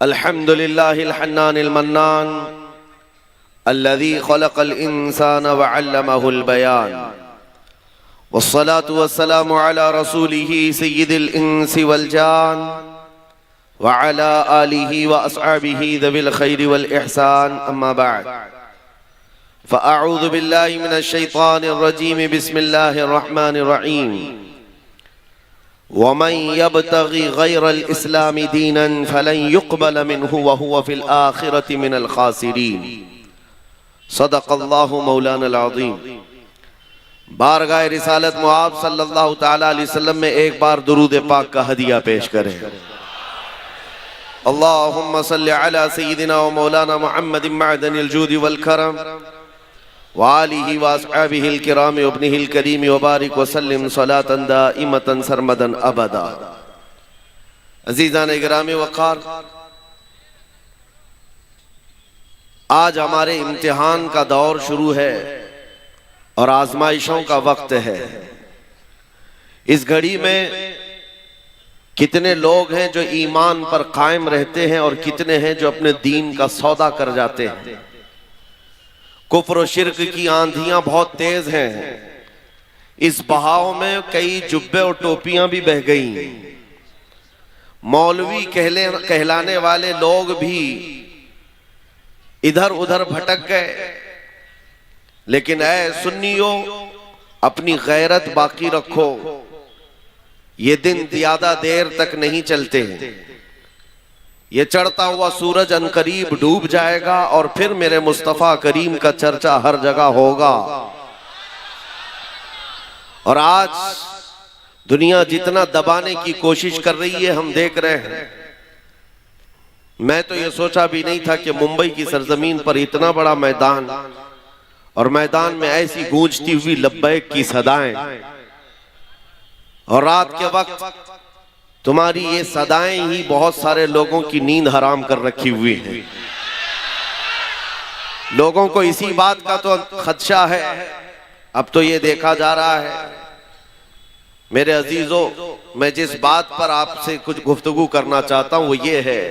अल्हम्दुलिल्लाहिल हन्नानिल mannan अल्लज़ी खलक़ल इंसान व अल्लमहुल बयान वस्सलातु वस्सलामु अला रसूलिही सय्यिदिल इंसी वल जान व अला आलिही व अस्हाबिही ज़विल खैरि वल इहसान अम्मा बअद फ़अऊज़ु बिल्लाहि मिनश शैतानिर रजीम बिस्मिल्लाहिर रहमानिर रहीम वमन यब्तगी गैरल इस्लामी दीनन फलन युक़बल मिन्हु व हुवा फिल आखिरति मिनल खासिरीन। सदक़ल्लाहु मौलानल अज़ीम। बारगाह रिसालत मुआब सल्लल्लाहु तआला अलैहि वसल्लम में एक बार दुरूद पाक का हदिया पेश करें। अल्लाहुम्मा सल्लि अला सय्यिदिना व मौलाना मुहम्मदिन मअदनिल जूदि वल करम व आलिहि व अस्हाबिहिल किराम व इब्निहिल करीम व बारिक व सल्लिम सलातन दाइमतन सरमदन अबदा। अज़ीज़ान गिरामी वक़ार, आज हमारे इम्तिहान का दौर शुरू है और आजमाइशों का वक्त है। इस घड़ी में कितने लोग हैं जो ईमान पर कायम रहते हैं और कितने हैं जो अपने दीन का सौदा कर जाते हैं। कुफ्र और शिर्क की आंधियां बहुत तेज हैं। इस बहाव में कई जुब्बे और टोपियां भी बह गई। मौलवी कहलाने वाले लोग भी इधर उधर भटक गए। लेकिन ऐ सुन्नियों, अपनी गैरत बाकी रखो। ये दिन ज्यादा देर तक नहीं चलते। ये चढ़ता हुआ सूरज अनकरीब डूब जाएगा और फिर मेरे मुस्तफा करीम का चर्चा हर जगह होगा। और आज दुनिया जितना दबाने की कोशिश कर रही है हम देख रहे हैं। मैं तो ये सोचा भी नहीं था कि मुंबई की सरजमीन पर इतना बड़ा मैदान और मैदान में ऐसी गूंजती हुई लब्बैक की सदाएं, और रात के वक्त तुम्हारी ये सदाएं ही बहुत सारे लोगों की नींद हराम कर रखी हुई है। लोगों को इसी बात का तो खदशा है। अब तो ये देखा जा रहा है। मेरे अजीजों, मैं जिस बात पर आपसे कुछ गुफ्तगू करना चाहता हूं वो ये है,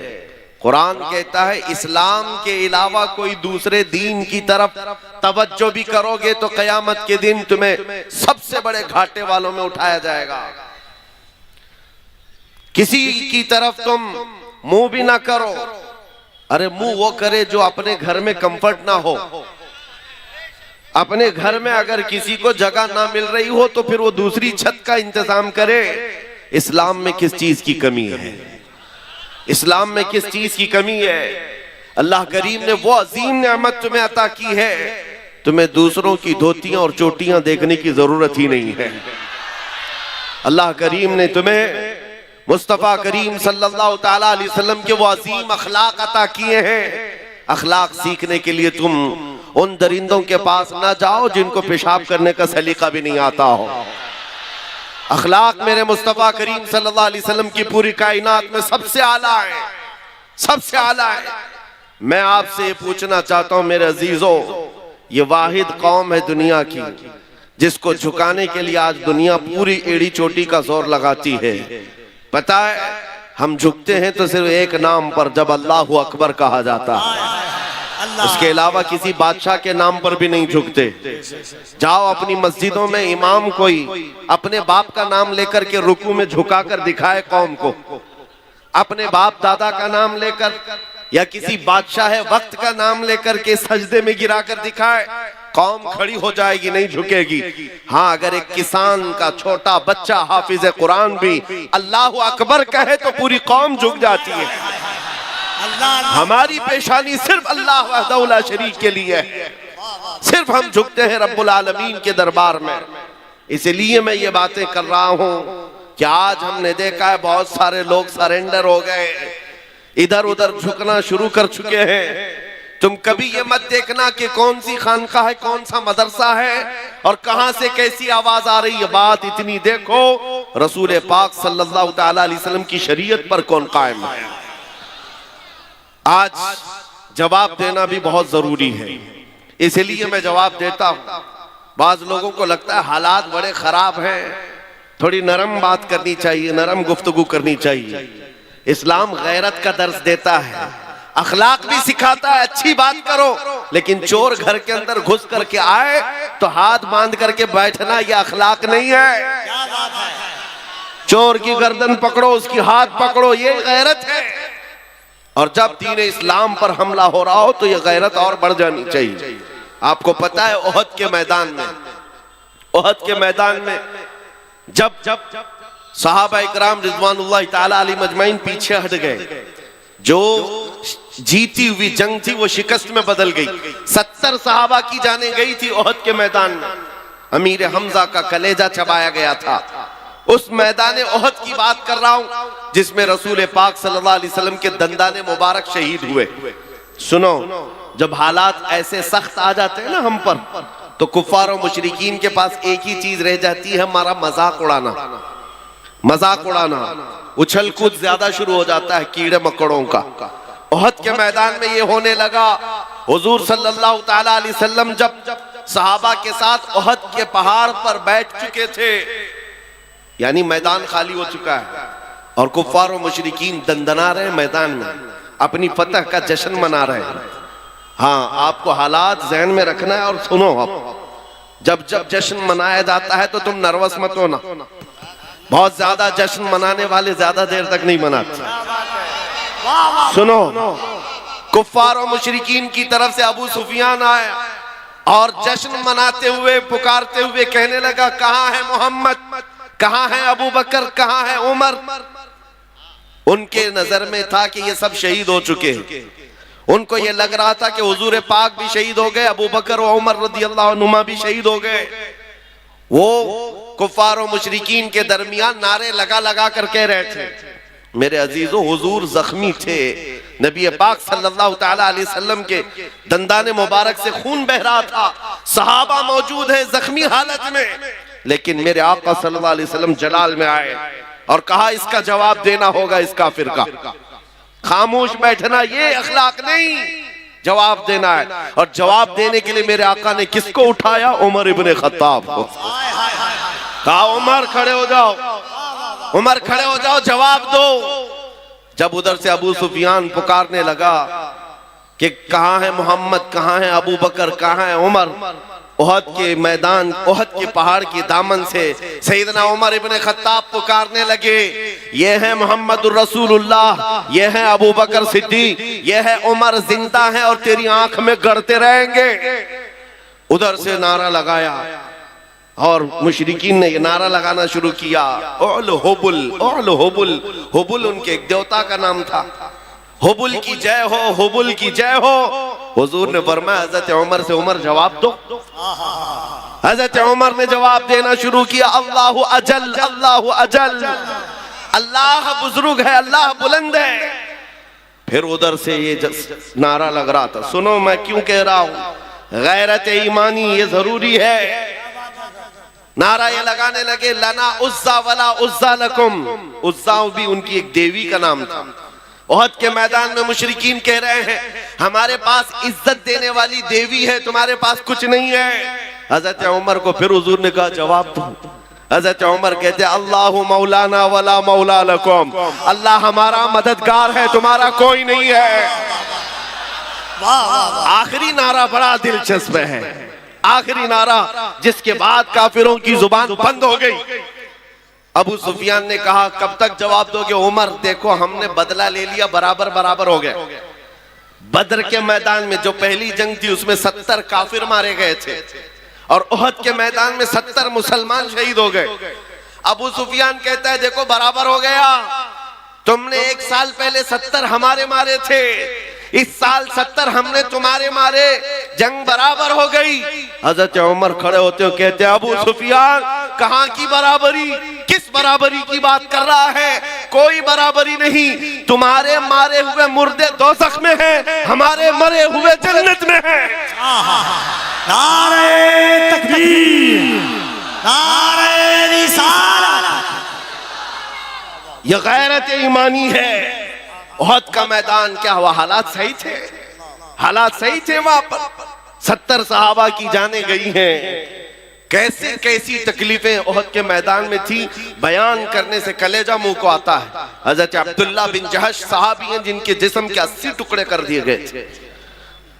कुरान कहता है इस्लाम के अलावा कोई दूसरे दीन की तरफ तवज्जो भी करोगे तो कयामत के दिन तुम्हें सबसे बड़े घाटे वालों में उठाया जाएगा। किसी की तरफ तुम मुंह भी ना करो। अरे मुंह वो करे जो अपने घर में कंफर्ट ना हो। अपने घर में अगर किसी को जगह ना मिल रही हो तो फिर वो दूसरी छत का इंतजाम करे। इस्लाम में किस चीज की कमी है? इस्लाम में किस चीज की कमी है? अल्लाह करीम ने वो अजीम नेमत तुम्हें अता की है, तुम्हें दूसरों की धोतियां और चोटियां देखने की जरूरत ही नहीं है। अल्लाह करीम ने तुम्हें मुस्तफा करीम सल्लल्लाहु तआला अलैहि वसल्लम के वो अजीम अखलाक अता किए हैं। अखलाक सीखने के लिए तुम उन दरिंदों के पास ना जाओ जिनको पेशाब करने का सलीका भी नहीं आता हो। अखलाक मेरे मुस्तफा करीम सल्लल्लाहु अलैहि वसल्लम की पूरी कायनात में सबसे आला है, सबसे आला है। मैं आपसे ये पूछना चाहता हूं मेरे अजीजों, ये वाहिद कौम है दुनिया की जिसको झुकाने के लिए आज दुनिया पूरी एड़ी चोटी का जोर लगाती है। पता है, हम झुकते हैं तो सिर्फ एक नाम पर, जब अल्लाहु अकबर कहा जाता है। उसके अलावा किसी बादशाह के नाम पर भी नहीं झुकते। जाओ अपनी मस्जिदों में इमाम कोई अपने बाप का नाम लेकर के रुकू में झुकाकर दिखाए कौम को, अपने बाप दादा का नाम लेकर या किसी बादशाह वक्त का नाम लेकर के सजदे में गिराकर दिखाए, कौम खड़ी हो जाएगी, नहीं झुकेगी। हाँ, अगर एक किसान का छोटा बच्चा हाफिज कुरान भी अल्लाहु अकबर कहे तो पूरी कौम झुक जाती है। हमारी पेशानी सिर्फ अल्लाह वहदहु ला शरीक के लिए है। सिर्फ हम झुकते हैं रब्बुल आलमीन के दरबार में। इसलिए मैं ये बातें कर रहा हूं कि आज हमने देखा है बहुत सारे लोग सरेंडर हो गए, इधर उधर झुकना शुरू कर चुके हैं। तुम कभी ये मत देखना कि कौन सी खानका है, कौन सा मदरसा है और कहां से कैसी आवाज आ रही है। बात इतनी देखो, रसूल पाक सल्लल्लाहु तआला अलैहि वसल्लम की शरीयत पर कौन कायम है। आज जवाब देना भी बहुत जरूरी है, इसलिए मैं जवाब देता हूं। बाज लोगों को लगता है हालात बड़े खराब हैं, थोड़ी नरम बात करनी चाहिए, नरम गुफ्तगू करनी चाहिए। इस्लाम गैरत का दर्स देता है, अखलाक भी सिखाता है। अच्छी बात करो, लेकिन चोर घर के अंदर घुस करके आए तो हाथ बांध करके बैठना यह अखलाक नहीं है। चोर की गर्दन पकड़ो, उसकी हाथ पकड़ो, ये गैरत है। और जब दीन इस्लाम पर हमला हो रहा हो तो यह गैरत और बढ़ जानी चाहिए। आपको पता है ओहद के मैदान में, ओहद के मैदान में जब सहाबा इकराम रिज़वानुल्लाह ताला अलैहिम अजमईन पीछे हट गए, जो जीती हुई जंग थी वो शिकस्त में बदल गई। 70 सहाबा की जाने गई थी ओहद के मैदान में, अमीर हमजा का कलेजा चबाया गया था। उस मैदान ओहद की बात कर रहा हूं जिसमें रसूल पाक सल्लल्लाहु अलैहि वसल्लम के दंदाने मुबारक शहीद हुए। सुनो, जब हालात ऐसे सख्त आ जाते हैं ना हम पर, तो कुफ्फार और मुशरिकीन के पास एक ही चीज रह जाती है, हमारा मजाक उड़ाना। मजाक उड़ाना, उछल कूद ज्यादा शुरू हो जाता है कीड़े मकोड़ों का। ओहद के मैदान में ये होने लगा। हुजूर सल्लल्लाहु ताला अलैहि वसल्लम जब सहाबा के साथ ओहद के पहाड़ पर बैठ चुके थे, यानी मैदान खाली हो चुका है और कुफ्फार और मुशरिकीन दंदना रहे मैदान में, अपनी फतह का जश्न मना रहे हैं। हाँ, आपको हालात ज़हन में रखना है। और सुनो, आप जब जश्न मनाया जाता है तो तुम नर्वस मत होना। बहुत ज्यादा जश्न मनाने वाले ज्यादा देर तक नहीं मनाते। सुनो, कुफ्फार और मुशरिकीन की तरफ से अबू सुफियान आया और जश्न मनाते हुए पुकारते हुए कहने लगा, कहां है मोहम्मद, कहां है अबू बकर, कहां है उमर। उनके नजर में था कि ये सब शहीद हो चुके हैं। उनको ये लग रहा था कि हुजूर पाक भी शहीद हो गए, अबू बकर और उमर रदियल्लाहु अन्हुमा भी शहीद हो गए। वो कुफ्फार और मुशरिकीन के दरमियान नारे लगा लगा कर कह रहे थे, मेरे अजीजों, हुजूर जख्मी थे, नबी पाक सल्लल्लाहु ताला अलैहि वसल्लम के दंदाने मुबारक से खून बह रहा था, सहाबा मौजूद है जख्मी हालत में, लेकिन मेरे आका सल्लल्लाहु अलैहि वसल्लम जलाल में आए और कहा इसका जवाब देना होगा इस काफिर का। खामोश बैठना ये अखलाक नहीं, जवाब देना है। और जवाब देने के लिए मेरे आका ने किसको उठाया? उमर इब्ने खत्ताब को। कहा उमर खड़े हो जाओ, उमर खड़े हो जाओ, जवाब दो। जब उधर से अबू सुफियान पुकारने लगा कि कहां है मोहम्मद, कहां है अबू बकर, कहां है उमर, ओहद के मैदान, ओहद के पहाड़ की दामन से सैयदना उमर इब्ने खत्ताब पुकारने लगे, ये है मोहम्मदुर रसूलुल्लाह, ये है अबू बकर सिद्दीक, ये है उमर, जिंदा है और तेरी आंख में गड़ते रहेंगे। उधर से नारा लगाया और मुशरिकीन ने ये नारा लगाना शुरू किया, ओल हुबुल, ओल हुबुल। हुबुल उनके एक देवता का नाम था। हुबुल की जय हो, हुबुल की जय हो। हुजूर ने फरमाया हजरत उमर से, उमर जवाब दो। हजरत उमर ने जवाब देना शुरू किया, अल्लाहु अजल, अल्लाहु अजल, अल्लाह बुजुर्ग है, अल्लाह बुलंद है। फिर उधर से ये नारा लग रहा था। सुनो, मैं क्यों कह रहा हूं, गैरत ईमानी ये जरूरी है। नारा ये लगाने लगे, लना उज्जा वला उज्जा लकुम। उज्जा भी उनकी एक देवी का नाम था। ओहद के मैदान में मुशरिकीन कह रहे हैं, हमारे पास इज्जत देने वाली देवी है, तुम्हारे पास कुछ नहीं है। हजरत उमर को फिर हुजूर ने कहा जवाब दो। हजरत उमर कहते, अल्लाहु मौलाना वला मौला लकुम, अल्लाह हमारा मददगार है, तुम्हारा कोई नहीं है। आखिरी नारा बड़ा दिलचस्प है, आखिरी नारा जिसके बाद काफिरों की जुबान बंद हो गई। अबू सुफियान ने कहा, कब तक जवाब दोगे? उमर देखो, हमने बदला ले लिया, बराबर बराबर हो गया। बदर के मैदान में जो पहली जंग थी उसमें 70 काफिर मारे गए थे और ओहद के मैदान में 70 मुसलमान शहीद हो गए। अबू सुफियान कहता है, देखो बराबर हो गया, तुमने एक साल पहले 70 हमारे मारे थे, इस साल 70 हमने तुम्हारे मारे, जंग बराबर हो गई। हजरत उमर खड़े होते हो कहते हैं, अबू सुफियान कहां की बराबरी, किस बराबरी की बात कर रहा है? कोई बराबरी नहीं, तुम्हारे मारे हुए मुर्दे दोज़ख में हैं, हमारे मरे हुए जन्नत में हैं। नारे तकबीर, नारे रिसालत। यह गैरत ईमानी है। ओहद का मैदान क्या हुआ? हालात सही थे, हालात सही थे। वहां पर 70 सहाबा की जाने गई हैं, कैसे कैसी तकलीफें ओहद के मैदान में थी, बयान करने से कलेजा मुंह को आता है। हजरत अब्दुल्ला बिन जहश साहबी हैं जिनके जिस्म के 80 टुकड़े कर दिए गए थे।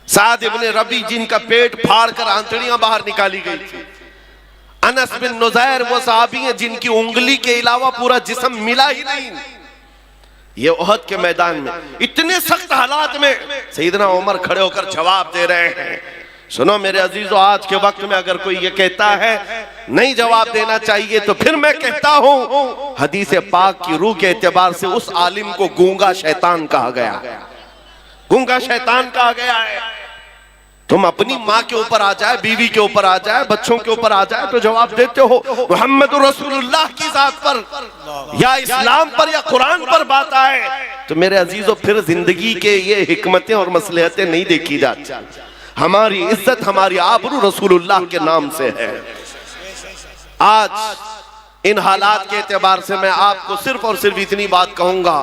साद इब्ने रबी जिनका पेट फाड़ कर आंतड़ियां बाहर निकाली गई थी। अनस बिन नुज़ैर वो साहबी हैं जिनकी उंगली के अलावा पूरा जिस्म मिला ही नहीं। ये ओहद के मैदान में इतने सख्त हालात में सैयदना उमर खड़े होकर जवाब दे रहे हैं। सुनो मेरे अजीजों, आज के वक्त में अगर कोई ये कहता है नहीं जवाब देना चाहिए, तो फिर मैं कहता हूं हदीस पाक की रूह के एतबार से उस आलिम को गूंगा शैतान कहा गया, गूंगा शैतान कहा गया है। तुम अपनी माँ के ऊपर आ जाए, बीवी के ऊपर आ जाए, बच्चों के ऊपर आ जाए तो जवाब देते हो। मोहम्मद रसूलुल्लाह की जात पर या इस्लाम पर या कुरान पर बात आए तो मेरे अजीजों फिर जिंदगी के ये हिकमतें और मसलहतें नहीं देखी जाती। हमारी इज्जत, हमारी आबरू रसूलुल्लाह के नाम से है। आज इन हालात के एतबार से मैं आपको सिर्फ और सिर्फ इतनी बात कहूंगा,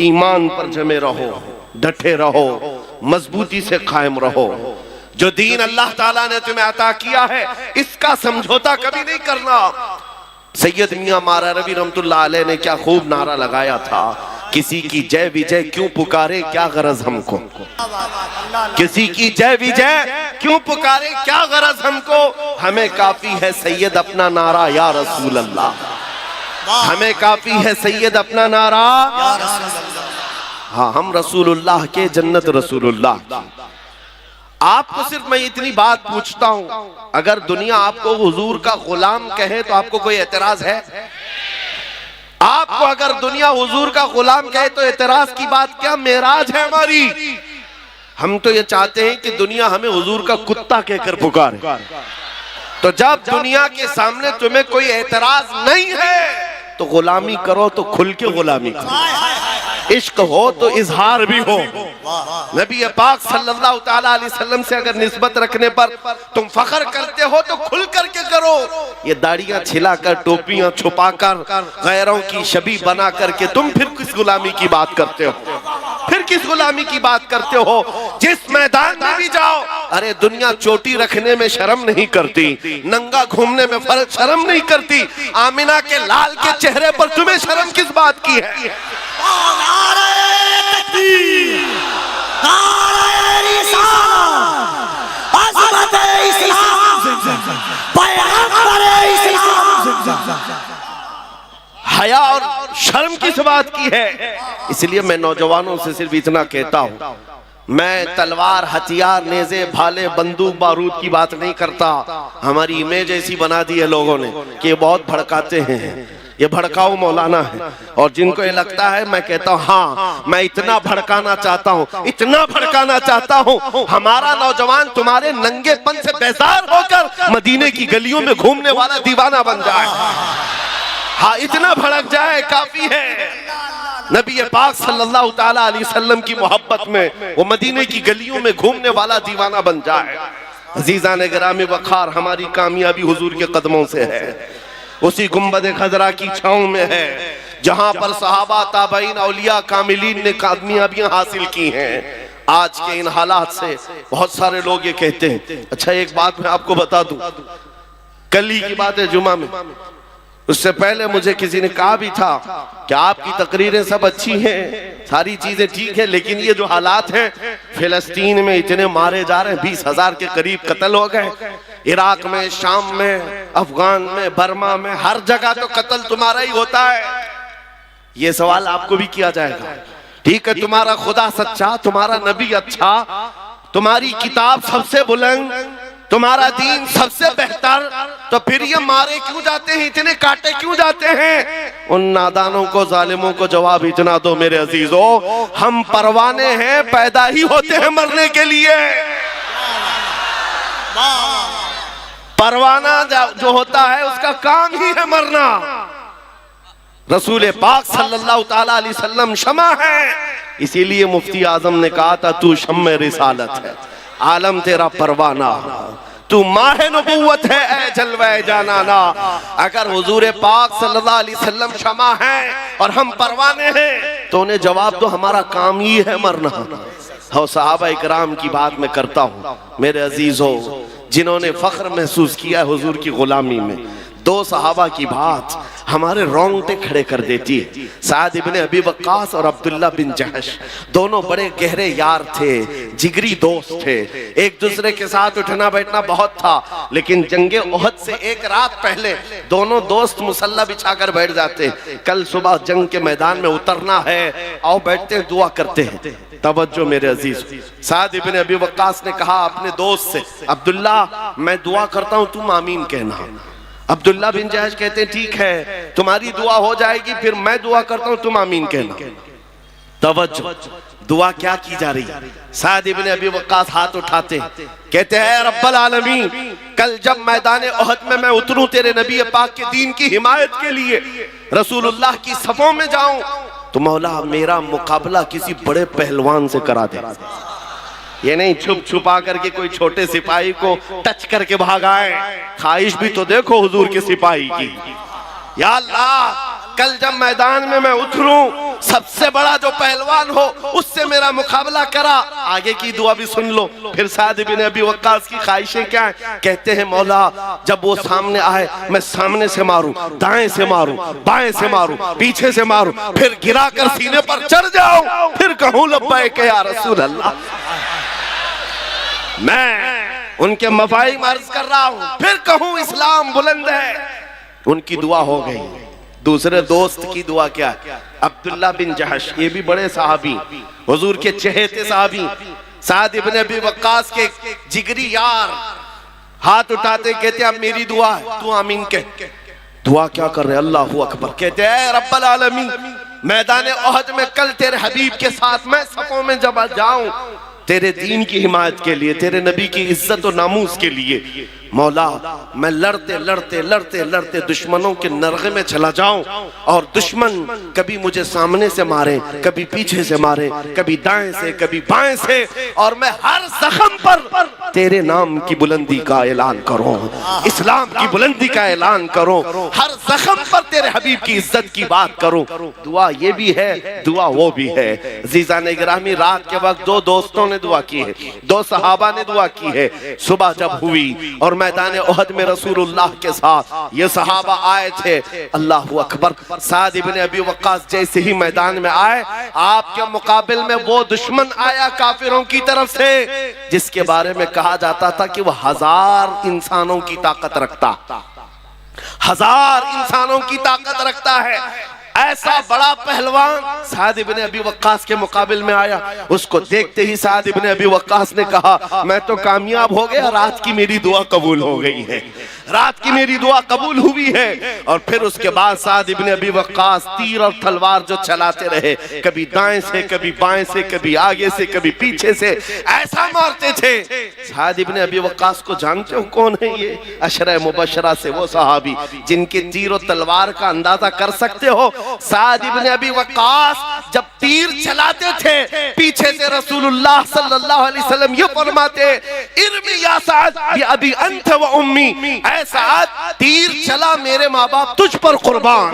ईमान पर जमे रहो, डटे रहो, मजबूती से कायम रहो। जो दीन अल्लाह ताला ने तुम्हें अता किया है इसका समझौता कभी नहीं करना। सैयद मियां मारा रवि रहमतुल्लाह अलैह ने क्या खूब नारा लगाया था, किसी की जय विजय क्यों पुकारे क्या गरज हमको, किसी की जय विजय क्यों पुकारे क्या गरज हमको, हमें काफी है सैयद अपना नारा या रसूल अल्लाह, हमें काफी है सैयद अपना नारा। हाँ, हम रसूलुल्लाह के, जन्नत रसूलुल्लाह की। आपको सिर्फ मैं इतनी बात पूछता हूं, अगर दुनिया आपको हुजूर का गुलाम कहे तो आपको कोई एतराज है? आपको अगर दुनिया हुजूर का गुलाम कहे तो एतराज की बात क्या? मेराज है हमारी। हम तो ये चाहते हैं कि दुनिया हमें हुजूर का कुत्ता कहकर पुकारे। तो जब दुनिया के सामने तुम्हें कोई एतराज नहीं है तो गुलामी करो तो खुल के गुलामी करो, इश्क हो तो इजहार भी हो। नबी पाक सल्लल्लाहु ताला अलैहि वसल्लम से अगर निस्बत रखने पर तुम फख्र करते हो तो खुल करके करो। ये दाढ़ियां छिलाकर, टोपियां छुपाकर, गैरों की शबी बना करके तुम फिर किस गुलामी की बात करते हो? फिर किस गुलामी की बात करते हो? जिस मैदान में भी जाओ, अरे दुनिया चोटी रखने में शर्म नहीं करती, नंगा घूमने में शर्म नहीं करती, आमिना के लाल के चेहरे पर तुम्हें शर्म किस बात की है? हया और शर्म किस बात की है? इसलिए मैं नौजवानों से सिर्फ इतना कहता हूं, मैं तलवार, हथियार, नेज़े, भाले, बंदूक, बारूद की बात नहीं करता। हमारी इमेज ऐसी बना दी है लोगों ने कि ये बहुत भड़काते हैं, ये भड़काऊ मौलाना है। और जिनको ये लगता है, मैं कहता हूँ हाँ, मैं इतना भड़काना चाहता हूँ, इतना भड़काना चाहता हूँ, हमारा नौजवान तुम्हारे नंगेपन से बेजार होकर मदीने की गलियों में घूमने वाला दीवाना बन जाए। हाँ, इतना भड़क जाए काफी है। नबी पाक सल्लल्लाहु ताला अलैहि वसल्लम की मोहब्बत में वो मदीने की गलियों में घूमने वाला दीवाना बन जाए। अजीज़ान गिरामी वक़ार, हमारी कामयाबी हुजूर के कदमों से है, उसी गुंबद खजरा की छांव में है जहां पर सहाबा, ताबईन, औलिया, कामिलीन ने कामयाबियां हासिल की हैं। आज के इन हालात से बहुत सारे लोग ये कहते हैं। अच्छा, एक बात मैं आपको बता दूं, कल ही की बात है, जुमा में, उससे पहले मुझे किसी ने कहा भी था कि आपकी तकरीरें सब अच्छी हैं, सारी चीजें ठीक है, लेकिन ये जो हालात हैं, फिलिस्तीन में इतने मारे जा रहे हैं, 20,000 के करीब कत्ल हो गए, इराक में, शाम में, अफगान में, बर्मा में, हर जगह तो कत्ल तुम्हारा ही होता है। ये सवाल आपको भी किया जाएगा। ठीक है, तुम्हारा खुदा सच्चा, तुम्हारा नबी अच्छा, तुम्हारी किताब सबसे बुलंद, तुम्हारा दीन सबसे बेहतर, तो फिर ये मारे क्यों जाते हैं, इतने काटे क्यों जाते हैं? उन नादानों को, जालिमों को जवाब इतना दो मेरे अजीजों, हम परवाने हैं, पैदा ही होते हैं मरने के लिए। परवाना जो होता है उसका काम ही है मरना। रसूल पाक सल्लल्लाहु ताला अलैहि वसल्लम शमा है, इसीलिए मुफ्ती आजम ने कहा था, तू शम्मे रिसालत है, आलम तेरा परवाना, तू माहे नबूवत है, ए जलवे जानाना। अगर हुजूर पाक सल्लल्लाहु अलैहि वसल्लम शमा है और हम परवाने हैं तो उन्हें जवाब दो, हमारा काम ही है मरना। और सहाबा इकराम की बात मैं करता हूँ मेरे अजीजों, जिन्होंने फख्र महसूस किया हुजूर की गुलामी में। दो सहाबा की बात हमारे रोंगटे खड़े कर देती है। साद इब्ने अबी वक्कास और अब्दुल्ला बिन जहश दोनों बड़े गहरे यार थे, जिगरी दोस्त थे। एक दूसरे के साथ उठना बैठना बहुत था, लेकिन जंगे उहद से एक रात पहले दोनों दोस्त मुसल्ला बिछाकर बैठ जाते, कल सुबह जंग के मैदान में उतरना है, आओ बैठते हैं, दुआ करते हैं। तवज्जो मेरे अजीज, साद इब्ने अबी वक्कास ने कहा अपने दोस्त से, अब्दुल्ला मैं दुआ करता हूं, तुम आमीन कहना। अब्दुल्ला बिन जहश कहते हैं ठीक है, तुम्हारी दुआ हो जाएगी, फिर मैं दुआ करता हूं, तुम आमीन कहना। तवज्जो, दुआ क्या की जा रही है? साद इब्ने अबी वक्कास हाथ उठाते कहते हैं रब्बल आलमीन, कल जब मैदान उहद में मैं उतरूं तेरे नबी पाक के दीन की हिमायत के लिए, रसूलुल्लाह की सफों में जाऊं, तो मौला मेरा मुकाबला किसी बड़े पहलवान से करा दे। ये नहीं छुप छुपा करके कोई छोटे सिपाही को टच करके भागाए, ख्वाहिश भी तो देखो हुजूर के सिपाही की। या अल्लाह, कल जब मैदान में मैं उतरूं, सबसे बड़ा जो पहलवान हो उससे मेरा मुकाबला करा। आगे की दुआ भी सुन लो। फिर साद इब्ने अबी वक्कास की ख्वाहिशें क्या है? कहते हैं मौला जब वो सामने आए, मैं सामने से मारूं, दाएं से मारूं, बाएं से मारूं, पीछे से मारूं, फिर गिरा कर सीने पर चढ़ जाऊं, फिर कहूं लब्बैक या रसूल अल्लाह। मैं उनके मफाहिम अर्ज कर रहा हूं, फिर कहूं इस्लाम बुलंद है। उनकी दुआ हो गई। दूसरे दोस्त की दुआ क्या? अब्दुल्ला बिन जहश, ये भी बड़े सहाबी, हुजूर के चहेते सहाबी, साद इब्ने अबी वक्कास के जिगरी यार, हाथ उठाते कहते अब मेरी दुआ है, तू आमीन कह। दुआ क्या कर रहे? अल्लाहू अकबर। कहते हैं रब्बल आलमीन, मैदान उहद में कल तेरे हबीब के साथ मैं सफों में जब जाऊं, तेरे दीन की हिमायत के लिए, तेरे नबी की इज्जत और नामूस के लिए, मौला मैं लड़ते लड़ते लड़ते लड़ते दुश्मनों के नरगे में चला जाऊं, और दुश्मन कभी मुझे सामने से मारे, कभी पीछे से मारे, कभी दाएं से, कभी बाएं से, और मैं हर जख्म पर तेरे नाम की बुलंदी का ऐलान करूं, इस्लाम की बुलंदी का ऐलान करूं, हर जख्म पर तेरे हबीब की इज्जत की बात करूं। दुआ ये भी है, दुआ वो भी है। अज़ीज़ान गिरामी, रात के वक्त दो दोस्तों ने दुआ की है, दो सहाबा ने दुआ की है। सुबह जब हुई और मैदान उहद में रसूलुल्लाह के साथ ये सहाबा आए थे, अल्लाहू अकबर, साद इब्ने अबी वक्कास जैसे ही मैदान में आए, आपके मुकाबिल में वो दुश्मन आया काफिरों की तरफ से जिसके बारे में कहा जाता था कि वह 1000 इंसानों की ताकत रखता, 1000 इंसानों की ताकत रखता है। ऐसा बड़ा पहलवान साद इब्ने अबी वक्कास के मुकाबिल में आया। उसको देखते ही साद इब्ने अबी वक्कास ने कहा मैं तो कामयाब हो गया, रात की मेरी दुआ कबूल हो गई है, रात की मेरी दुआ कबूल हुई है। और फिर उसके बाद साद इब्ने अबी वक्कास तीर और तलवार जो चलाते रहे, कभी दाएं से, कभी बाएं से, कभी आगे से, कभी पीछे से, ऐसा मारते थे। साद इब्ने अबी वक्कास को जानते हो कौन है? ये अशरा मुबशरा से वो सहाबी जिनके तीर और तलवार का अंदाजा कर सकते हो। साद इब्ने अबी वक्कास जब तीर चलाते थे, पीछे से रसूलुल्लाह सल्लल्लाहु अलैहि वसल्लम ये फरमाते, इरमी या साद बि अबी अंत व उम्मी, ऐ साद तीर चला मेरे माँ बाप तुझ पर कुर्बान।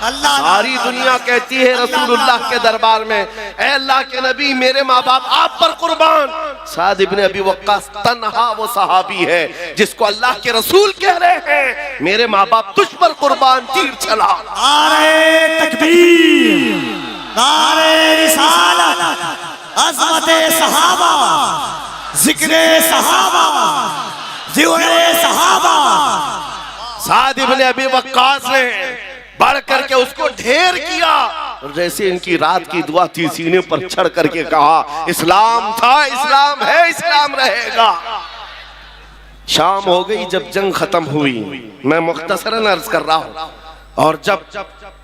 सारी दुनिया कहती है रसूलुल्लाह के दरबार में, ऐ अल्लाह के नबी मेरे माँ बाप आप पर कुर्बान। साद इब्ने अबी वक्कास तन्हा वो सहाबी है जिसको अल्लाह के रसूल कह रहे हैं मेरे माँ बाप तुझ पर कुर्बान, तीर चला। नारे तकबीर, नारे रिसालत, अज़मते सहाबा, जिक्रे सहाबा, जिक्रे सहाबा। साद इब्ने अबी वक्कास ने बढ़ करके उसको ढेर किया, और जैसे इनकी रात की दुआ थी, सीने पर चढ़ करके कहा इस्लाम था, इस्लाम है, इस्लाम रहेगा। शाम हो गई जब जंग खत्म हुई, मैं मुख्तसरन अर्ज कर रहा हूं, और जब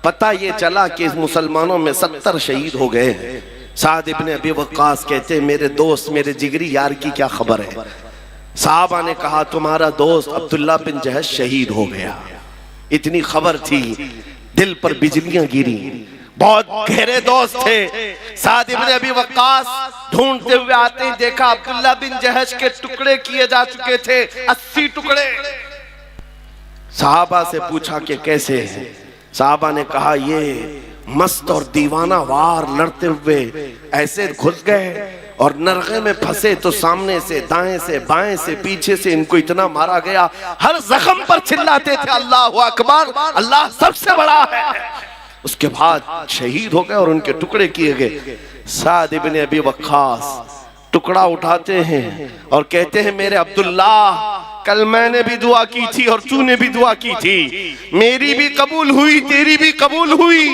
पता ये चला कि मुसलमानों में 70 शहीद हो गए हैं, साद इब्ने अबी वक्कास कहते मेरे दोस्त, मेरे जिगरी यार की क्या खबर है? साहबा ने कहा तुम्हारा दोस्त अब्दुल्ला बिन जहश शहीद हो गया। इतनी खबर थी, दिल पर बिजलियां गिरी। बहुत गहरे दोस्त थे। साद इब्ने अबी वक्कास ढूंढते हुए आते ही देखा अब्दुल्ला बिन जहश के टुकड़े किए जा चुके थे, 80 टुकड़े। साहबा से पूछा कि कैसे हैं? साहबा ने कहा ये मस्त और दीवाना वार लड़ते हुए ऐसे घुस गए और नरगे में फंसे तो सामने से, दाएं से, बाएं से, पीछे से इनको इतना मारा गया, हर जख्म पर चिल्लाते थे अल्लाह अकबर, अल्लाह सबसे बड़ा है। उसके बाद शहीद हो गए और उनके टुकड़े किए गए। साद इब्न अबी वक्कास टुकड़ा उठाते हैं और कहते हैं मेरे अब्दुल्ला, कल मैंने भी दुआ की थी और तूने भी दुआ की थी, मेरी भी कबूल हुई, तेरी भी कबूल हुई,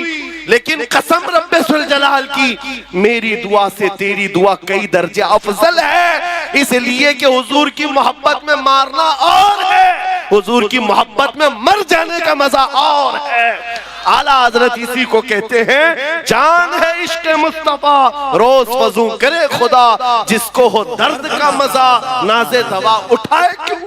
लेकिन कसम रब्बे सुल जलाल की, मेरी दुआ से तेरी दुआ कई दर्जे अफजल है, इसलिए कि हुजूर की मोहब्बत में मारना और है, हुजूर की मोहब्बत में मर जाने का मजा और है। आला हजरत इसी को कहते हैं, जान है इश्क मुस्तफा, रोज वजू करे खुदा, जिसको हो दर्द का मजा, नाज़े दवा उठाए क्यों।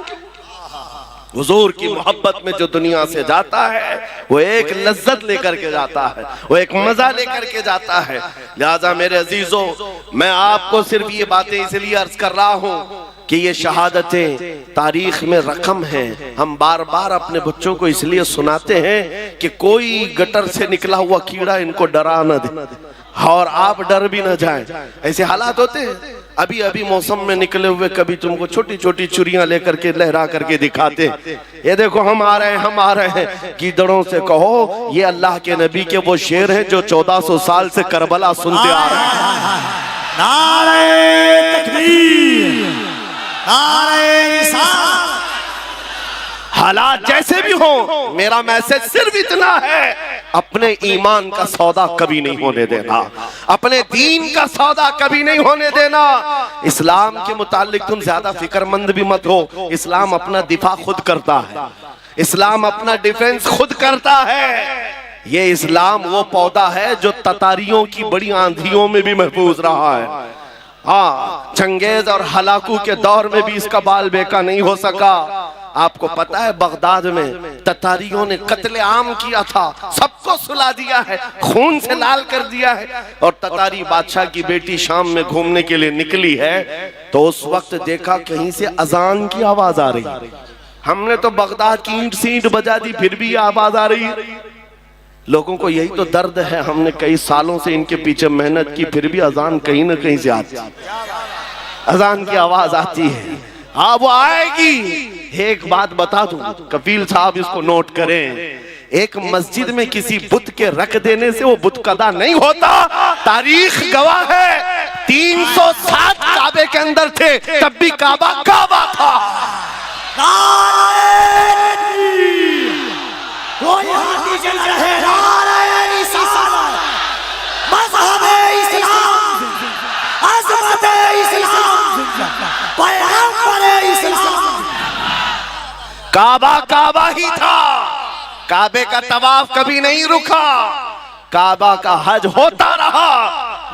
हुजूर की मोहब्बत में जो दुनिया से जाता है वो एक लज्जत लेकर के जाता है, वो एक मजा लेकर के जाता है। लिहाजा मेरे अजीजों, मैं आपको सिर्फ ये बातें इसलिए अर्ज कर रहा हूँ कि ये शहादतें तारीख में रकम हैं। हम बार बार अपने बच्चों को इसलिए सुनाते हैं कि कोई गटर से निकला हुआ कीड़ा इनको डरा न दे और आप डर भी न जाएं। ऐसे हालात होते हैं। अभी अभी मौसम में निकले हुए कभी तुमको छोटी छोटी चुरियां लेकर के लहरा करके दिखाते, ये देखो हम आ रहे हैं, हम आ रहे हैं। गीदड़ों से कहो ये अल्लाह के नबी के वो शेर हैं जो 1400 साल से करबला सुनते आ रहे हैं। नारे तकबीर, नारे रिसालत। हालात जैसे भी हो, मेरा मैसेज सिर्फ इतना है, अपने ईमान का सौदा कभी नहीं होने देना, अपने दीन का सौदा कभी नहीं होने देना। इस्लाम के मुतालिक तुम ज्यादा फिक्रमंद भी मत हो। इस्लाम अपना दिफा खुद करता है, इस्लाम अपना डिफेंस खुद करता है। ये इस्लाम वो पौधा है जो ततारियों की बड़ी आंधियों में भी महफूज रहा है। हाँ, चंगेज और हलाकू के दौर में भी इसका बाल बेका नहीं हो सका। आपको पता है बगदाद में ततारियों ने कत्ले आम किया था, सबको सुला दिया है, खून से लाल कर दिया है। और ततारी बादशाह की बेटी शाम में घूमने के लिए निकली है तो उस वक्त देखा कहीं से अजान की आवाज आ रही। हमने तो बगदाद की ईंट सींट बजा दी, फिर भी आवाज आ रही है। लोगों को यही तो दर्द है, हमने कई सालों से इनके पीछे मेहनत की, फिर भी अजान कहीं ना कहीं से आती, अजान की आवाज आती है। हाँ वो आएगी। एक बात बता दूं, कफील साहब इसको नोट करें, एक मस्जिद में किसी बुत के रख देने से वो बुत कदा नहीं होता। तारीख गवाह है, 307 काबे के अंदर थे तब भी काबा काबा था। कोई हाथ नीचे न रहे। नारे रिसालत, मज़हब इस्लाम, अज़मत इस्लाम, पैगंबर इस्लाम। काबा काबा ही था, काबे का तवाफ कभी नहीं रुका, काबा का हज होता रहा।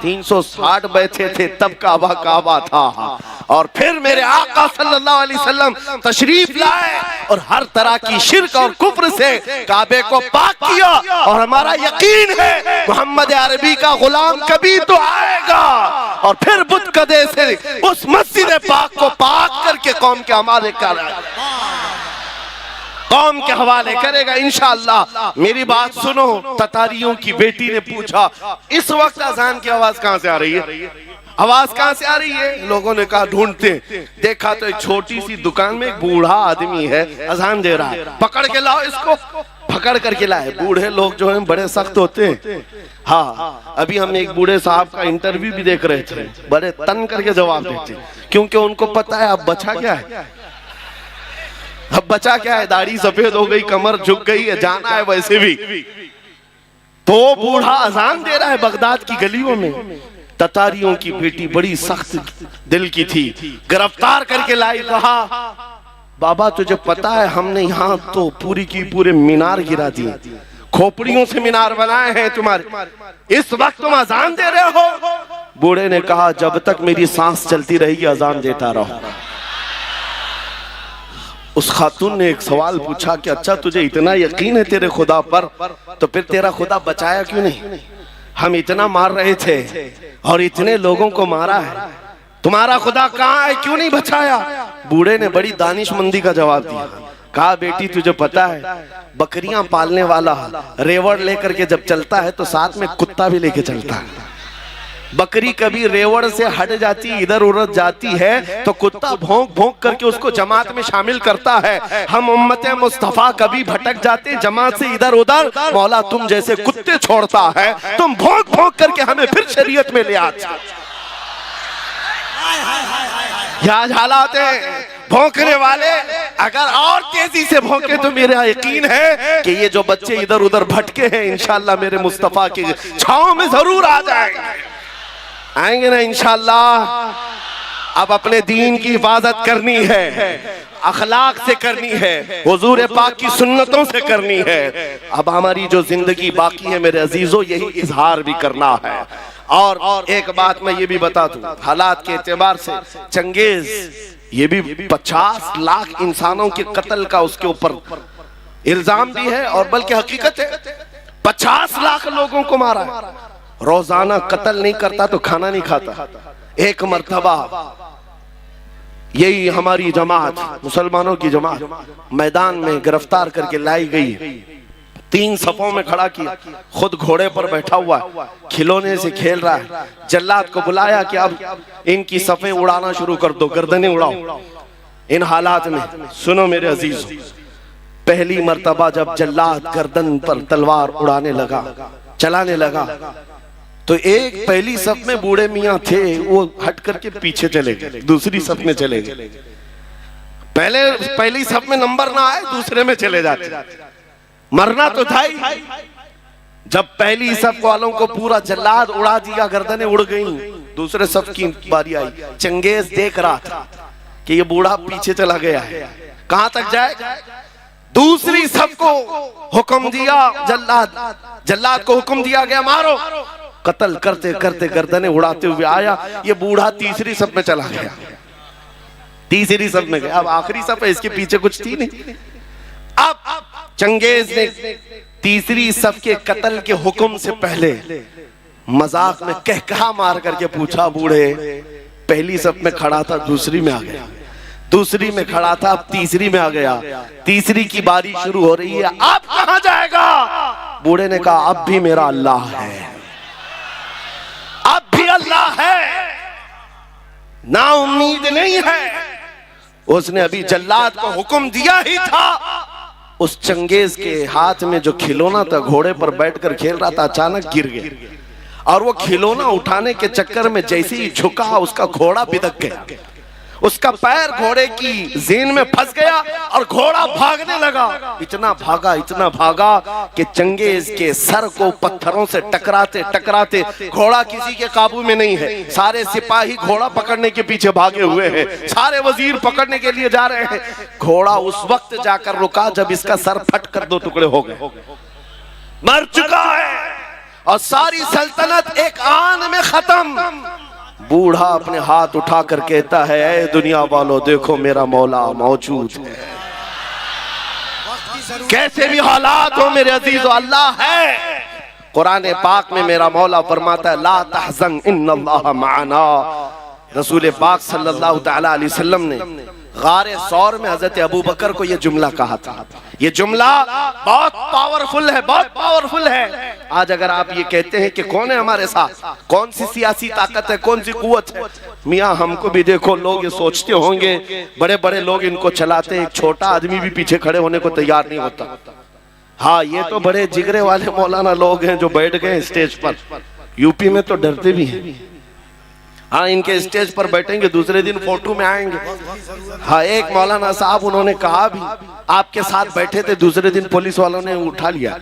360 बैठे थे तब काबा काबा था। और फिर मेरे आका सल्लल्लाहु अलैहि वसल्लम तशरीफ लाए और हर तरह की शिर्क और कुफ्र से काबे को पाक किया। और हमारा यकीन है मोहम्मद अरबी का गुलाम कभी तो आएगा और फिर बुत कदे से उस मस्जिद पाक को पाक करके कौम के हवाले कौम के हवाले करेगा इंशाअल्लाह। मेरी बात सुनो, ततारियों की बेटी ने पूछा इस वक्त अजान की आवाज कहां से आ रही है, आवाज कहां से आ रही है। लोगों ने कहा ढूंढते, देखा तो एक छोटी सी दुकान में एक बूढ़ा आदमी है अजान दे रहा है, पकड़ के लाओ इसको। पकड़ करके लाए। बूढ़े लोग जो हैं बड़े सख्त होते हैं। हाँ, अभी हम एक बूढ़े साहब का इंटरव्यू भी देख रहे थे, बड़े तन करके जवाब देते, क्योंकि उनको पता है अब बचा क्या है, अब बचा क्या है, दाढ़ी सफेद हो गई, कमर झुक गई है, जाना है वैसे भी। तो बूढ़ा अजान दे रहा है बगदाद की गलियों में। ततारियों की बेटी बड़ी सख्त दिल की थी, गिरफ्तार करके लाई। कहा बाबा तुझे पता है हमने यहाँ तो पूरी की पूरे मीनार गिरा दिए, खोपड़ियों से मीनार बनाए हैं तुम्हारे, इस वक्त तुम अजान दे रहे हो। बूढ़े ने कहा जब तक मेरी सांस चलती रहेगी अजान देता रहो। उस खातून ने एक सवाल पूछा कि अच्छा तुझे इतना यकीन है तेरे खुदा पर, तो फिर तेरा खुदा बचाया क्यों नहीं, हम इतना मार रहे थे और इतने लोगों को मारा है, तुम्हारा खुदा कहाँ है, क्यों नहीं बचाया। बूढ़े ने बड़ी दानिशमंदी का जवाब दिया। कहा बेटी तुझे पता है बकरियां पालने वाला रेवड़ लेकर के जब चलता है तो साथ में कुत्ता भी लेके चलता है। बकरी कभी रेवड़ से हट जाती, इधर उधर जाती है तो कुत्ता भौंक भौंक करके उसको जमात में शामिल करता है। हम उम्मत मुस्तफा कभी भटक जाते जमात से इधर उधर, मौला तुम जैसे कुत्ते छोड़ता है, तुम भौंक भौंक करके हमें फिर शरीयत में ले आते। क्या हालात है भौंकने वाले, अगर और तेजी से भौंके तो मेरा यकीन है कि ये जो बच्चे इधर उधर भटके हैं इंशाअल्लाह मेरे मुस्तफा की छांव में जरूर आ जाएंगे, आएंगे ना इंशाअल्लाह। अब अपने दीन की हिफाजत करनी है, अखलाक से करनी है, हुजूर पाक की सुन्नतों से करनी है। अब हमारी जो जिंदगी बाकी है मेरे अजीजों, यही इजहार भी करना है। और एक बात मैं ये भी बता दूं, हालात के एतबार से चंगेज ये भी 50 लाख इंसानों के कत्ल का उसके ऊपर इल्जाम भी है, और बल्कि हकीकत है 50 लाख लोगों को मारा है। रोजाना कत्ल नहीं करता तो खाना नहीं खाता। एक मर्तबा यही हमारी जमात, मुसलमानों की जमात मैदान में गिरफ्तार करके लाई गई, 3 सफों में खड़ा किया, खुद घोड़े पर बैठा हुआ खिलौने से खेल रहा है। जल्लाद को बुलाया कि अब इनकी सफें उड़ाना शुरू कर दो, गर्दनें उड़ाओ। इन हालात में सुनो मेरे अजीज, पहली मर्तबा जब जल्लाद गर्दन पर तलवार उड़ाने लगा, चलाने लगा, तो एक पहली सफ में बूढ़े मियाँ थे, वो हट करके पीछे चले गए, दूसरी सफ में चले गए। पहली सफ में नंबर ना आए दूसरे में चले जाते, मरना तो था ही। जब पहली सफ वालों को पूरा जल्लाद उड़ा दिया, गर्दनें उड़ गईं, दूसरे सफ की बारी आई। चंगेज देख रहा था कि ये बूढ़ा पीछे चला गया है, कहां तक जाए। दूसरी सफ को हुक्म दिया, जल्लाद को हुक्म दिया गया मारो। कत्ल करते करते गर्दनें उड़ाते हुए आया, ये बूढ़ा तीसरी सफ में चला गया, तीसरी सफ में गया। अब आखिरी सफ है, इसके पीछे कुछ थी नहीं। अब चंगेज ने तीसरी सफ के कत्ल के हुक्म से पहले मजाक में कहकहा मार करके पूछा, बूढ़े पहली सफ में खड़ा था दूसरी में आ गया, दूसरी में खड़ा था अब तीसरी में आ गया, तीसरी की बारी शुरू हो रही है, अब कहां जाएगा। बूढ़े ने कहा अब भी मेरा अल्लाह है, अब भी अल्लाह है, ना उम्मीद नहीं है। उसने अभी जल्लाद को हुक्म दिया ही था, उस चंगेज के हाथ में जो खिलौना था, घोड़े पर बैठकर खेल रहा था, अचानक गिर गया। और वो खिलौना उठाने के चक्कर में जैसे ही झुका, उसका घोड़ा बिदक गया, उसका पैर घोड़े की जेन में फंस गया और घोड़ा भागने लगा। इतना भागा कि चंगेज के सर को पत्थरों से टकराते टकराते, घोड़ा किसी के काबू में नहीं है, सारे सिपाही घोड़ा पकड़ने के पीछे भागे हुए हैं, सारे वजीर पकड़ने के लिए जा रहे हैं। घोड़ा उस वक्त जाकर रुका जब इसका सर फट कर 2 टुकड़े हो गए, मर चुका है, और सारी सल्तनत एक आन में खत्म। बूढ़ा अपने हाथ उठाकर कहता है, ऐ दुनिया वालों देखो मेरा मौला मौजूद है। कैसे भी हालात हो मेरे अजीजों, अल्लाह है। कुरान पाक में मेरा मौला फरमाता है, ला तहज़न इन्नल्लाह माना। रसूल पाक सल्लल्लाहु तआला अलैहि वसल्लम ने गारे सौर में हजरत अबू बकर को यह जुमला कहा था। यह जुमला बहुत पावरफुल है, बहुत पावरफुल है। आज अगर आप ये कहते हैं कि कौन है हमारे साथ, कौन सी सियासी ताकत है, कौन सी कुव्वत है, मियाँ हमको भी देखो, लोग ये सोचते होंगे बड़े बड़े लोग इनको चलाते, एक छोटा आदमी भी पीछे खड़े होने को तैयार नहीं होता। हाँ, ये तो बड़े जिगरे वाले मौलाना लोग हैं जो बैठ गए स्टेज पर, यूपी में तो डरते भी हैं। हाँ, इनके स्टेज पर बैठेंगे, दूसरे दिन फोटो में आएंगे। हाँ, एक मौलाना साहब उन्होंने कहा भी, आपके साथ बैठे थे, दूसरे दिन पुलिस वालों ने उठा लिया।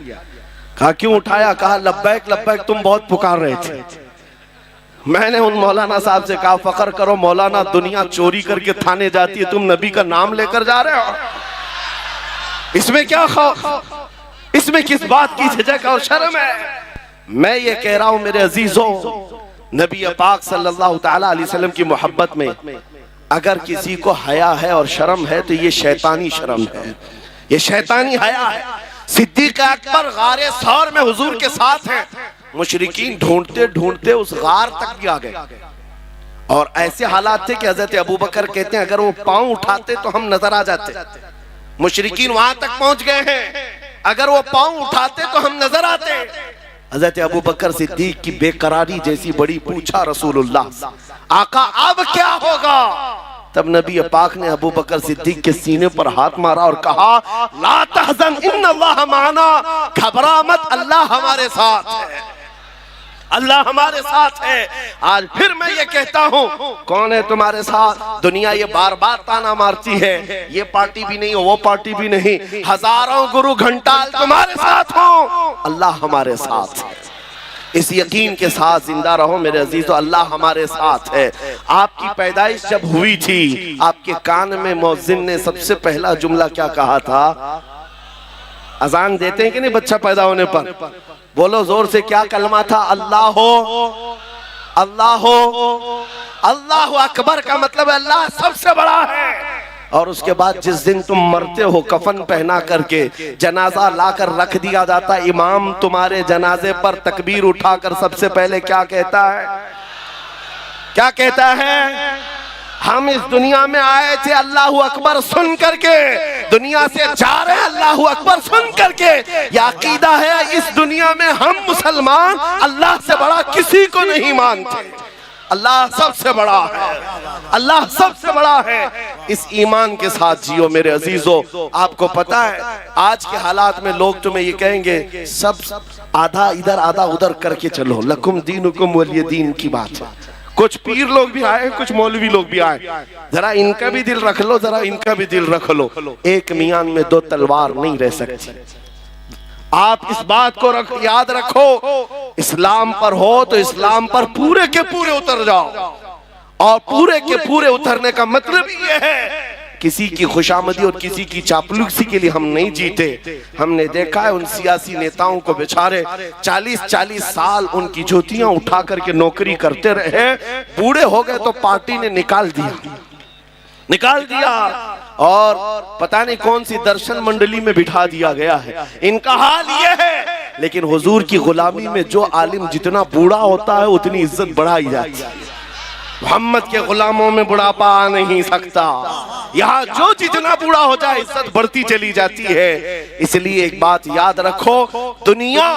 कहा क्यों उठाया? कहा लब्बैक लब्बैक तुम बहुत पुकार रहे थे। मैंने उन मौलाना साहब से कहा, फख्र करो मौलाना, दुनिया चोरी करके थाने जाती है, तुम नबी का नाम लेकर जा रहे हो, इसमें क्या खौफ, इसमें किस बात की झिझक और शर्म है। मैं ये कह रहा हूं मेरे अजीजों, नबी पाक सल्लल्लाहु तआला अलैहि वसल्लम की मोहब्बत में अगर किसी को हया है और शर्म है तो ये शैतानी शर्म है, ये शैतानी हया है। सिद्दीक अकबर गारे सौर में हुजूर के साथ हैं, मुशरिकीन ढूंढते ढूंढते उस गार तक भी आ गए, और ऐसे हालात थे कि हजरत अबू बकर कहते हैं अगर वो पांव उठाते तो हम नजर आ जाते। मुशरिकीन वहां तक पहुंच गए हैं, अगर वो पांव उठाते तो हम नजर आते। हजरत अबू बकर सिद्दीक की बेकरारी जैसी बड़ी पूछा रसूलुल्लाह, आका अब क्या होगा? तब नबी पाक ने अबू बकर सिद्दीक के सीने पर हाथ मारा और कहा, ला तहज़न इन्नल्लाह माना, घबरा मत, अल्लाह हमारे साथ है, अल्लाह हमारे साथ है। आज फिर मैं ये कहता हूँ, कौन है तुम्हारे साथ? दुनिया ये बार बार ताना मारती है, ये पार्टी भी नहीं, वो पार्टी भी नहीं, हजारों गुरु घंटाल तुम्हारे साथ हो, अल्लाह हमारे साथ है। इस यकीन के साथ जिंदा रहो मेरे अजीजों, अल्लाह हमारे साथ है। आपकी पैदाइश जब हुई थी, आपके कान में मौज़िन ने सबसे पहला जुमला क्या कहा था? अजान देते हैं कि नहीं बच्चा पैदा होने पर? बोलो जोर से, क्या कलमा था? अल्लाह हो, अल्लाह हो, अल्लाह अकबर का मतलब है अल्लाह सबसे बड़ा है। और उसके बाद जिस दिन तुम मरते हो, कफन पहना करके जनाजा लाकर रख दिया जाता, इमाम तुम्हारे जनाजे पर तकबीर उठाकर सबसे पहले क्या कहता है? क्या कहता है? हम इस दुनिया में आए थे अल्लाहू अकबर सुन करके, दुनिया से जा रहे हैं अल्लाहू अकबर सुन करके। यह अकीदा है, इस दुनिया में हम मुसलमान अल्लाह से बड़ा किसी को नहीं मानते, अल्लाह सबसे बड़ा है, अल्लाह सबसे बड़ा है। इस ईमान के साथ जियो मेरे अजीजों। आपको पता है आज के हालात में लोग तुम्हें ये कहेंगे, सब आधा इधर आधा उधर करके चलो, लकुम दीनुकुम वलिय दीन की बात है। कुछ पीर लोग भी आए, कुछ मौलवी लोग भी आए, जरा इनका भी दिल रख लो, जरा इनका भी दिल रख लो। एक मियान में दो तलवार नहीं रह सकती। आप इस बात को याद रखो, इस्लाम पर हो तो इस्लाम पर पूरे के पूरे उतर जाओ। और पूरे के पूरे उतरने का मतलब ये है, किसी की खुशामदी और किसी की चापलूसी के लिए हम नहीं जीते। हमने देखा है उन सियासी नेताओं को बेचारे 40-40 साल उनकी ज्योतियां उठा करके नौकरी करते रहे, बूढ़े हो गए तो पार्टी ने निकाल दिया और पता नहीं कौन सी दर्शन मंडली में बिठा दिया गया है। इनका हाल ये है। लेकिन हुजूर की गुलामी में जो आलिम जितना बूढ़ा होता है उतनी इज्जत बढ़ाई जाती है। मोहम्मद के गुलामों में बुढ़ापा आ नहीं सकता। यहाँ जो जितना बूढ़ा हो जाए इज्जत बढ़ती चली जाती है। इसलिए एक बात याद रखो, दुनिया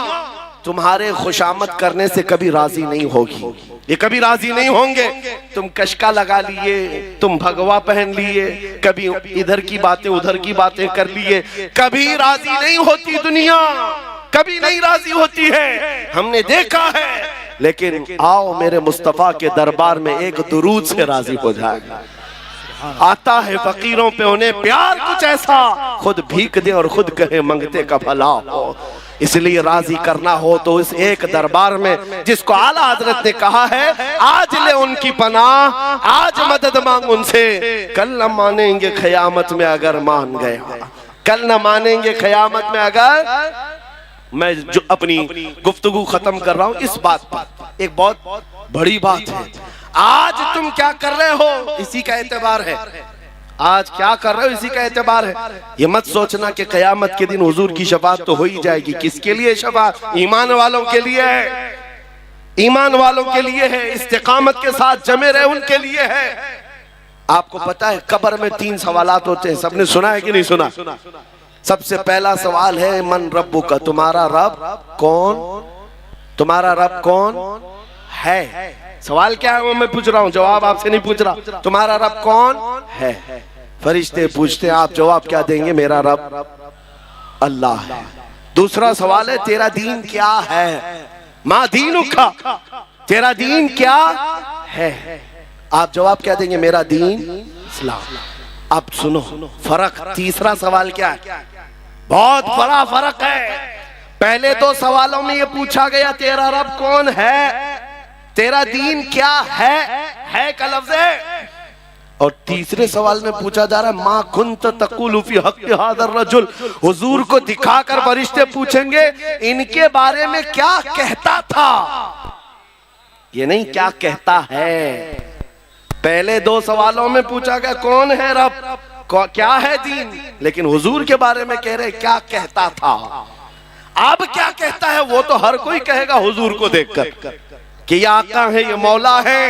तुम्हारे खुशामद करने से कभी राजी नहीं होगी, ये कभी राजी नहीं होंगे। तुम कशका लगा लिए, तुम भगवा पहन लिए, कभी इधर की बातें उधर की बातें कर लिए, कभी राजी नहीं होती दुनिया, कभी नहीं राजी होती है, हमने देखा है। लेकिन आओ मेरे मुस्तफा के दरबार में एक दुरूद से राजी हो जाएगा। आता है फकीरों पे उन्हें प्यार कुछ ऐसा, खुद भीख दे और खुद कहे मंगते का भला हो। इसलिए राजी करना हो तो इस एक दरबार में जिसको आला हजरत ने कहा है, आज ले उनकी पनाह, आज मदद मांग उनसे, कल न मानेंगे क़यामत में अगर मान गए, कल न मानेंगे क़यामत में अगर। मैं जो अपनी गुफ्तगू खत्म कर रहा हूं इस बात पर, एक बहुत बड़ी बात है। आज तुम क्या कर रहे हो इसी का एतबार है, आज क्या कर रहे हो इसी का एतबार है। ये मत सोचना कि क़यामत के दिन हुजूर की शफाअत तो हो ही जाएगी। किसके लिए शफाअत? ईमान वालों के लिए है, ईमान वालों के लिए है, इस्तिकामत के साथ जमे रहे उनके लिए है। आपको पता है कब्र में 3 सवालात होते हैं, सबने सुना है कि नहीं सुना? सबसे पहला सवाल है मन रब्बुका, तुम्हारा रब कौन, तुम्हारा रब कौन है। सवाल क्या है वो मैं पूछ रहा हूँ, जवाब आपसे नहीं पूछ रहा। तुम्हारा रब कौन है? फरिश्ते पूछते हैं, आप जवाब क्या देंगे? मेरा रब अल्लाह है। दूसरा सवाल है तेरा दीन क्या है, मा दीनुका, तेरा दीन क्या है? आप जवाब क्या देंगे? मेरा दीन इस्लाम। अब सुनो फर्क, तीसरा सवाल क्या है? बहुत बड़ा फर्क है। पहले 2 सवालों में ये पूछा गया तेरा रब कौन है, तेरा दीन क्या है का लफ्ज़ है। और तीसरे सवाल में पूछा जा रहा है मा कुंत तकुलु फी हक़्क़ि हाज़ा रजुल, हुजूर को दिखाकर फरिश्ते पूछेंगे इनके बारे में क्या कहता था, ये नहीं क्या कहता है। पहले 2 सवालों में पूछा गया कौन है रब, क्या है दीन, लेकिन हुजूर के बारे में कह रहे क्या कहता था। अब क्या कहता है वो तो हर कोई कहेगा हुजूर को देखकर कि ये आका है, ये मौला है।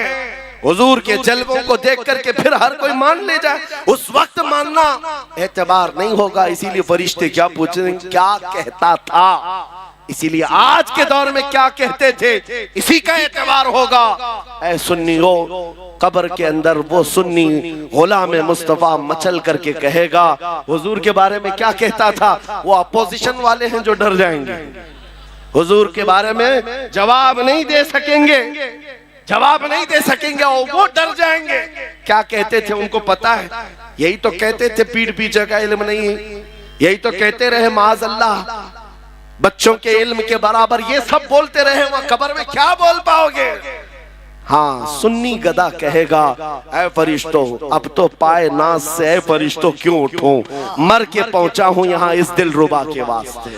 हुजूर के जलवों को देख करके फिर हर कोई मान ले जाए, उस वक्त मानना एतबार नहीं होगा। इसीलिए फरिश्ते क्या पूछेंगे, क्या कहता था, इसीलिए आज के दौर में क्या कहते थे, इसी का एतबार होगा। ऐ सुन्नी हो, कब्र के अंदर वो सुन्नी गुलाम मुस्तफा मचल करके कहेगा हुजूर के बारे में क्या कहता था। वो अपोजिशन वाले हैं जो डर जाएंगे, हुजूर के बारे में जवाब नहीं दे सकेंगे, जवाब नहीं दे सकेंगे और वो डर जाएंगे। क्या कहते थे उनको पता है, यही तो कहते थे पीठ पीछे का इल्म नहीं है, यही तो कहते रहे माज अल्लाह बच्चों के इल्म के बराबर, ये सब बोलते रहे, वहां कब्र में क्या बोल पाओगे। हाँ, सुन्नी गदा कहेगा ऐ फरिश्तों अब तो पाए नाज से ऐ फरिश्तों क्यों उठूं, मर के पहुंचा हूं यहाँ इस दिलरुबा के वास्ते,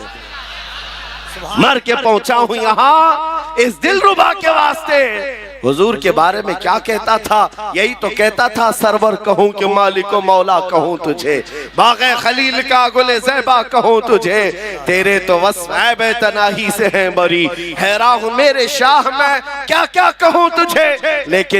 मर के पहुंचा हूं यहाँ इस दिलरुबा के वास्ते। हुजूर के बारे में क्या कहता था, यही तो कहता था सरवर कहूं कि मालिको मौला कहूं तुझे, बाग़े खलील का गुले ज़ैबा कहूं तुझे, तेरे तो वस्फ़ ऐब तनाही से हैं बरी, हैरान हूं मेरे शाह मैं क्या क्या कहूं तुझे। लेकिन